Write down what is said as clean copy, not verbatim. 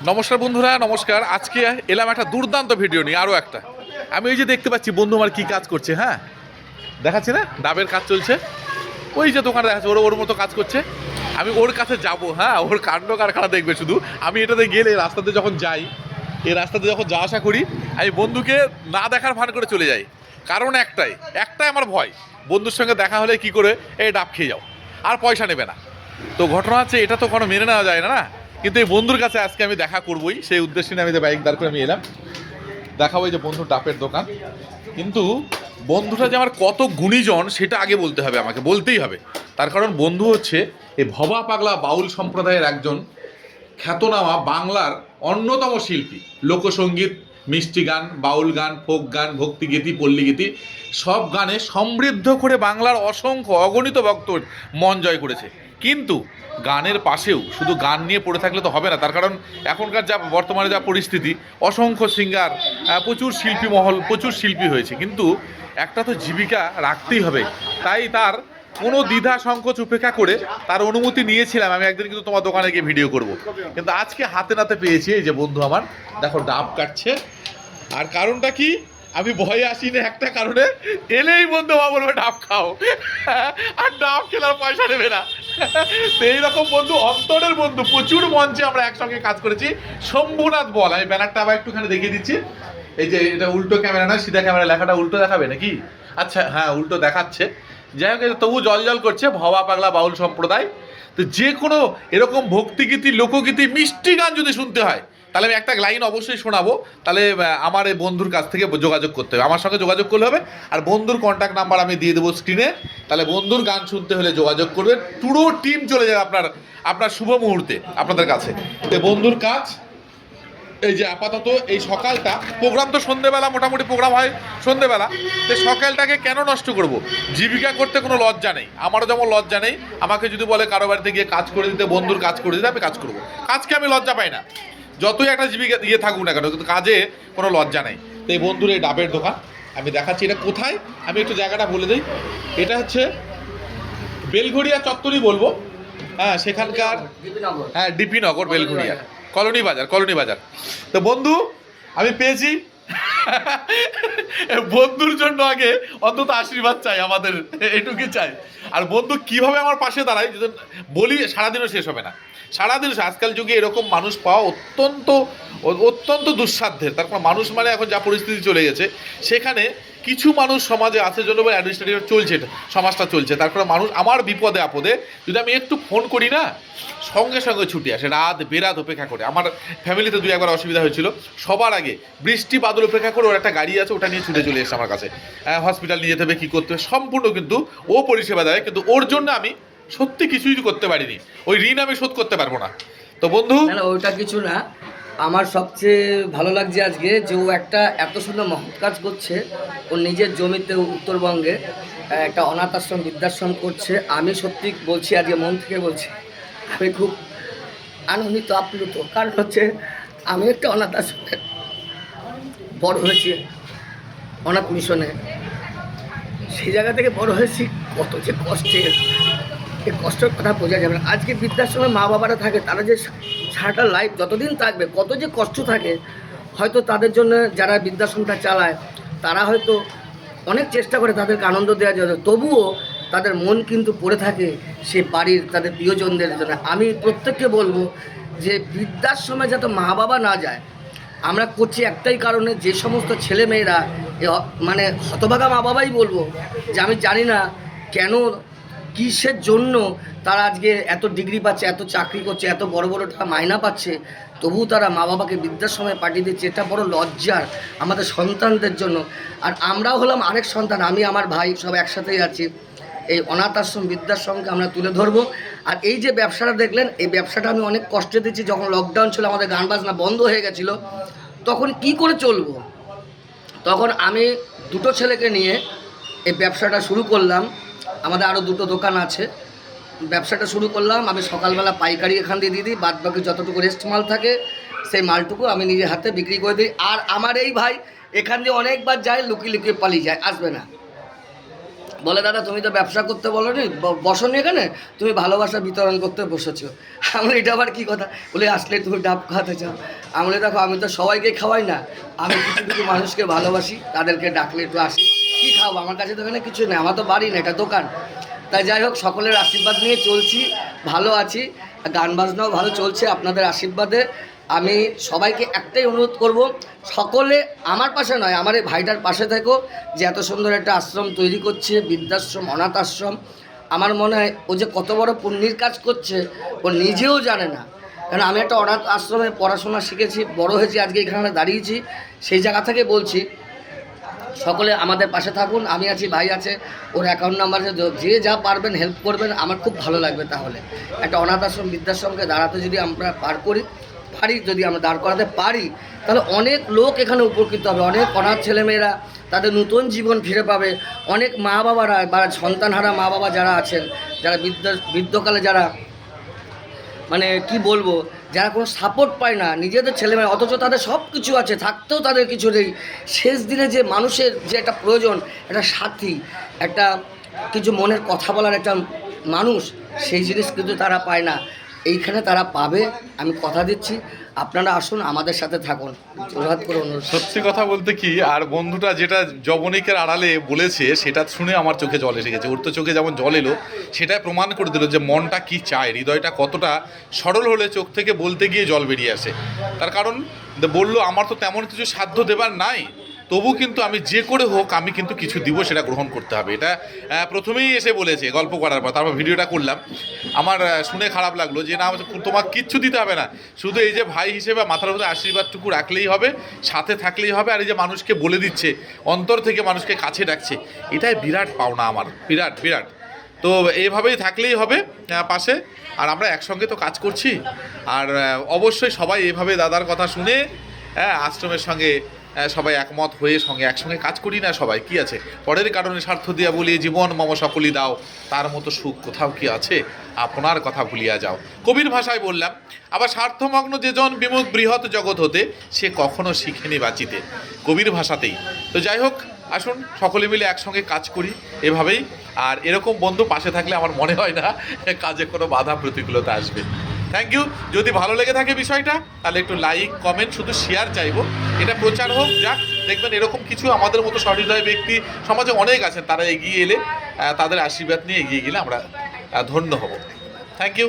নমস্কার বন্ধুরা, নমস্কার। আজকে এলাম একটা দুর্দান্ত ভিডিও নিয়ে, আরও একটা। আমি এই যে দেখতে পাচ্ছি বন্ধু আমার কী কাজ করছে, হ্যাঁ দেখাচ্ছি না, ডাবের কাজ চলছে। ওই যে দোকানে দেখাচ্ছে, ওর মতো কাজ করছে। আমি ওর কাছে যাব, হ্যাঁ, ওর কাণ্ড কারখানা দেখবে শুধু। আমি এটাতে গেলে রাস্তাতে যখন যাই, এই রাস্তাতে যখন যাওয়া আসা করি, আমি বন্ধুকে না দেখার ভান করে চলে যাই। কারণ একটাই আমার ভয়, বন্ধুর সঙ্গে দেখা হলে কি করে এই ডাব খেয়ে যাও, আর পয়সা নেবে না। তো ঘটনা হচ্ছে, এটা তো কোনো মেনে নেওয়া যায় না, না। কিন্তু এই বন্ধুর কাছে আজকে আমি দেখা করবই, সেই উদ্দেশ্যে নিয়ে আমি বাইক দাঁড় করে আমি এলাম। দেখাবো এই যে বন্ধুর ডাবের দোকান। কিন্তু বন্ধুটা যে আমার কত গুণীজন সেটা আগে বলতে হবে, আমাকে বলতেই হবে। তার কারণ বন্ধু হচ্ছে এই ভবা পাগলা বাউল সম্প্রদায়ের একজন খ্যাতনামা বাংলার অন্যতম শিল্পী। লোকসঙ্গীত, মিষ্টি গান, বাউল গান, ফোক গান, ভক্তিগীতি, পল্লীগীতি সব গানে সমৃদ্ধ করে বাংলার অসংখ্য অগণিত ভক্ত মন জয় করেছে। কিন্তু গানের পাশেও শুধু গান নিয়ে পড়ে থাকলে তো হবে না। তার কারণ এখনকার যা বর্তমানে যা পরিস্থিতি, অসংখ্য সিঙ্গার, প্রচুর শিল্পী মহল, প্রচুর শিল্পী হয়েছে, কিন্তু একটা তো জীবিকা রাখতেই হবে। তাই তার কোনো দ্বিধা সংকোচ উপেক্ষা করে তার অনুমতি নিয়েছিলাম আমি একদিন কিন্তু তোমার দোকানে গিয়ে ভিডিও করব। কিন্তু আজকে হাতে নাতে পেয়েছি। এই যে বন্ধু আমার দেখো ডাব কাটছে। আর কারণটা কি, আমি ভয়ে আসিনি একটা কারণে, এলেই বন্ধু মা বলবে ডাব খাও, আর ডাব খেলার পয়সা নেবে না। তো এইরকম বন্ধু, অন্তরের বন্ধু, প্রচুর মঞ্চে আমরা একসঙ্গে কাজ করেছি। শম্ভুনাথ বল, আমি ব্যানারটা আবার একটুখানি দেখিয়ে দিচ্ছি। এই যে এটা উল্টো ক্যামেরা না, সিধা ক্যামেরা, লেখাটা উল্টো দেখাবে নাকি? আচ্ছা হ্যাঁ, উল্টো দেখাচ্ছে। যাই হোক, তবু জল জল করছে ভবা পাগলা বাউল সম্প্রদায়। তো যে কোনো এরকম ভক্তিগীতি, লোকগীতি, মিষ্টি গান যদি শুনতে হয়, তাহলে আমি একটা লাইন অবশ্যই শোনাবো। তাহলে আমার এই বন্ধুর কাছ থেকে যোগাযোগ করতে হবে, আমার সঙ্গে যোগাযোগ করলে হবে। আর বন্ধুর কন্ট্যাক্ট নাম্বার আমি দিয়ে দেবো স্ক্রিনে। তাহলে বন্ধুর গান শুনতে হলে যোগাযোগ করবে, পুরো টিম চলে যাবে আপনার শুভ মুহূর্তে আপনাদের কাছে। তো বন্ধুর কাজ এই যে আপাতত এই সকালটা, প্রোগ্রাম তো সন্ধেবেলা, মোটামুটি প্রোগ্রাম হয় সন্ধেবেলা। তো সকালটাকে কেন নষ্ট করব? জীবিকা করতে কোনো লজ্জা নেই, আমারও যেমন লজ্জা নেই। আমাকে যদি বলে কারো বাড়িতে গিয়ে কাজ করে দিতে, বন্ধুর কাজ করে দিতে, আমি কাজ করবো। কাজকে আমি লজ্জা পাই না, যতই একটা জীবিকা দিয়ে থাকুক না কেন, কিন্তু কাজে কোনো লজ্জা নেই। তো এই বন্ধুর এই ডাবের দোকান আমি দেখাচ্ছি। এটা কোথায়, আমি একটু জায়গাটা বলে দিই। এটা হচ্ছে বেলঘড়িয়া চত্বরই বলবো, হ্যাঁ সেখানকার, হ্যাঁ ডিপিনগর, বেলঘড়িয়া, কলোনি বাজার। তো বন্ধু আমি পেয়েছি। বন্ধুর জন্য আগে অন্তত আশীর্বাদ চাই, আমাদের এটুকুই চাই। আর বন্ধু কিভাবে আমার পাশে দাঁড়ায় যদি বলি, সারাদিনও শেষ হবে না। সারাদিন, আজকাল যুগে এরকম মানুষ পাওয়া অত্যন্ত অত্যন্ত দুঃসাধ্যের। তারপর মানুষ মানে এখন যা পরিস্থিতি চলে গেছে, সেখানে কিছু মানুষ সমাজে আছে জন্য অ্যাডমিনিস্ট্রেটিভ চলছে, সমাজটা চলছে। তারপরে মানুষ আমার বিপদে আপদে যদি আমি একটু ফোন করি না, সঙ্গে সঙ্গে ছুটে আসে, রাত বেরাত উপেক্ষা করে। আমার ফ্যামিলিতে দুই একবার অসুবিধা হয়েছিল, সবার আগে বৃষ্টি বাদল উপেক্ষা করে ওর একটা গাড়ি আছে, ওটা নিয়ে ছুটে চলে এসছে আমার কাছে। হসপিটাল নিয়ে যেতে হবে, কী করতে হবে, সম্পূর্ণ কিন্তু ও পরিষেবা দেয়। কিন্তু ওর জন্য আমি সত্যি কিছুই করতে পারিনি, ওই ঋণ আমি শোধ করতে পারবো না। তো বন্ধু না, ওইটা কিছু না। আমার সবচেয়ে ভালো লাগছে আজকে যে ও একটা এত সুন্দর মহৎ কাজ করছে। ও নিজের জমিতে উত্তরবঙ্গে একটা অনাথ আশ্রম, বৃদ্ধাশ্রম করছে। আমি সত্যি বলছি, আজকে মন থেকে বলছি, আমি খুব আনন্দিত, আপ্লুত। কারণ হচ্ছে আমি একটা অনাথ আশ্রমে বড় হয়েছি, অনাথ মিশনে। সেই জায়গা থেকে বড় হয়েছি, কত যে কষ্টের, এই কষ্টের কথা বোঝা যাবে না। আজকে বৃদ্ধাশ্রমে মা বাবারা থাকে, তারা যে সারাটা লাইফ যতদিন থাকবে কত যে কষ্ট থাকে, হয়তো তাদের জন্য যারা বৃদ্ধাশ্রমটা চালায় তারা হয়তো অনেক চেষ্টা করে তাদেরকে আনন্দ দেওয়া যায়, তবুও তাদের মন কিন্তু পড়ে থাকে সে বাড়ির তাদের প্রিয়জনদের জন্য। আমি প্রত্যেককে বলবো যে বৃদ্ধাশ্রমে যাতে মা বাবা না যায়। আমরা করছি একটাই কারণে, যে সমস্ত ছেলেমেয়েরা মানে হতভাগা মা বাবাই বলবো, যে আমি জানি না কেন, কিসের জন্য তারা আজকে এত ডিগ্রি পাচ্ছে, এত চাকরি করছে, এত বড় বড় টাকা মাইনা পাচ্ছে, তবু তারা মা বাবাকে বৃদ্ধাশ্রমে পাঠিয়ে দিচ্ছে। এটা বড় লজ্জার আমাদের সন্তানদের জন্য। আর আমরাও হলাম আরেক সন্তান, আমি আমার ভাই সব একসাথেই আছি। এই অনাথ আশ্রম, বৃদ্ধাশ্রমকে আমরা তুলে ধরবো। আর এই যে ব্যবসাটা দেখলেন, এই ব্যবসাটা আমি অনেক কষ্টে দিচ্ছি। যখন লকডাউন ছিল, আমাদের গান বাজনা বন্ধ হয়ে গেছিলো, তখন কি করে চলবো? তখন আমি দুটো ছেলেকে নিয়ে এই ব্যবসাটা শুরু করলাম। আমাদের আরও দুটো দোকান আছে, ব্যবসাটা শুরু করলাম। আমি সকালবেলা পাইকারি এখান দিয়ে দিয়ে দিই, বাদ বাকি যতটুকু রেস্ট মাল থাকে সেই মালটুকু আমি নিজের হাতে বিক্রি করে দিই। আর আমার এই ভাই এখান দিয়ে অনেকবার যায়, লুকিয়ে লুকিয়ে পালিয়ে যায়, আসবে না। বলে দাদা তুমি তো ব্যবসা করতে বলোনি, বসনি এখানে, তুমি ভালোবাসা বিতরণ করতে বসেছো। আমি এটা আবার কী কথা, বলে আসলে তুমি ডাব খাওয়াতে চাও। আমি বলি দেখো আমি তো সবাইকে খাওয়াই না, আমি কিছু কিছু মানুষকে ভালোবাসি, তাদেরকে ডাকলে একটু আসি, কী খাবো, আমার কাছে তো এখানে কিছু নেই, আমার তো বাড়ি না, এটা দোকান। তাই যাই হোক, সকলের আশীর্বাদ নিয়ে চলছি, ভালো আছি, গান বাজনাও ভালো চলছে আপনাদের আশীর্বাদে। আমি সবাইকে একটাই অনুরোধ করব, সকলে আমার পাশে নয়, আমার এই ভাইটার পাশে থেকো, যে এত সুন্দর একটা আশ্রম তৈরি করছে, বৃদ্ধাশ্রম, অনাথ আশ্রম। আমার মনে হয় ও যে কত বড় পুণ্যের কাজ করছে ও নিজেও জানে না। কারণ আমি একটা অনাথ আশ্রমে পড়াশোনা শিখেছি, বড় হয়েছি, আজকে এখানে দাঁড়িয়েছি, সেই জায়গা থেকে বলছি সকলে আমাদের পাশে থাকুন। আমি আছি, ভাই আছে, ওর অ্যাকাউন্ট নাম্বার আছে, যে যা পারবেন হেল্প করবেন, আমার খুব ভালো লাগবে। তাহলে একটা অনাথ আশ্রম, বৃদ্ধাশ্রমকে দাঁড়াতে যদি আমরা যদি আমরা দাঁড় করাতে পারি, তাহলে অনেক লোক এখানে উপকৃত হবে, অনেক অনাথ ছেলেমেয়েরা তাদের নতুন জীবন ফিরে পাবে, অনেক মা বাবারা বা সন্তানহারা মা বাবা যারা আছেন, যারা বৃদ্ধকালে যারা মানে কি বলবো, যারা কোনো সাপোর্ট পায় না নিজেদের ছেলেমেয়ে, অথচ তাদের সব কিছু আছে, থাকতেও তাদের কিছু নেই, শেষ দিনে যে মানুষের যে একটা প্রয়োজন, একটা সাথী, একটা কিছু মনের কথা বলার একটা মানুষ, সেই জিনিস কিন্তু তারা পায় না, এইখানে তারা পাবে। আমি কথা দিচ্ছি, আপনারা আসুন, আমাদের সাথে থাকুন, জোরহাত করে অনুরোধ। সত্যি কথা বলতে কি, আর বন্ধুটা যেটা জবনিকের আড়ালে বলেছে সেটা শুনে আমার চোখে জল এসে গেছে। ওর তো চোখে যেমন জল এলো, সেটাই প্রমাণ করে দিল যে মনটা কি চায়, হৃদয়টা কতটা সরল হলে চোখ থেকে বলতে গিয়ে জল বেরিয়ে আসে। তার কারণ বললো আমার তো তেমন কিছু সাধ্য দেবার নাই, তবু কিন্তু আমি যে করে হোক আমি কিন্তু কিছু দিব, সেটা গ্রহণ করতে হবে। এটা প্রথমেই এসে বলেছে গল্প করার পর, তারপর ভিডিওটা করলাম। আমার শুনে খারাপ লাগলো যে না, তোমার কিচ্ছু দিতে হবে না, শুধু এই যে ভাই হিসেবে মাথার উপরে আশীর্বাদটুকু রাখলেই হবে, সাথে থাকলেই হবে। আর এই যে মানুষকে বলে দিচ্ছে, অন্তর থেকে মানুষকে কাছে ডাকছে, এটাই বিরাট পাওনা আমার, বিরাট বিরাট। তো এইভাবেই থাকলেই হবে পাশে। আর আমরা একসঙ্গে তো কাজ করছি, আর অবশ্যই সবাই এভাবে দাদার কথা শুনে আশ্রমের সঙ্গে সবাই একমত হয়ে একসঙ্গে কাজ করি না সবাই, কি আছে, পরের কারণে স্বার্থ দিয়া বলি জীবন মম সকলি দাও, তার মতো সুখ কোথাও কি আছে, আপনার কথা ভুলিয়া যাও। কবির ভাষায় বললাম, আবার স্বার্থমগ্ন যে জন বিমুখ বৃহৎ জগৎ হতে, সে কখনো শিখেনি বাঁচিতে, কবির ভাষাতেই। তো যাই হোক, আসুন সকলে মিলে একসঙ্গে কাজ করি এভাবেই। আর এরকম বন্ধু পাশে থাকলে আমার মনে হয় না কাজে কোনো বাধা প্রতিকূলতা আসবে। Thank you. যদি ভালো লেগে থাকে বিষয়টা, তাহলে একটু লাইক কমেন্ট, শুধু শেয়ার চাইবো, এটা প্রচার হোক, যাক। দেখবেন এরকম কিছু আমাদের মতো সহৃদয় ব্যক্তি সমাজে অনেক আছেন, তারা এগিয়ে এলে, তাদের আশীর্বাদ নিয়ে এগিয়ে গেলে আমরা ধন্য হব। Thank you.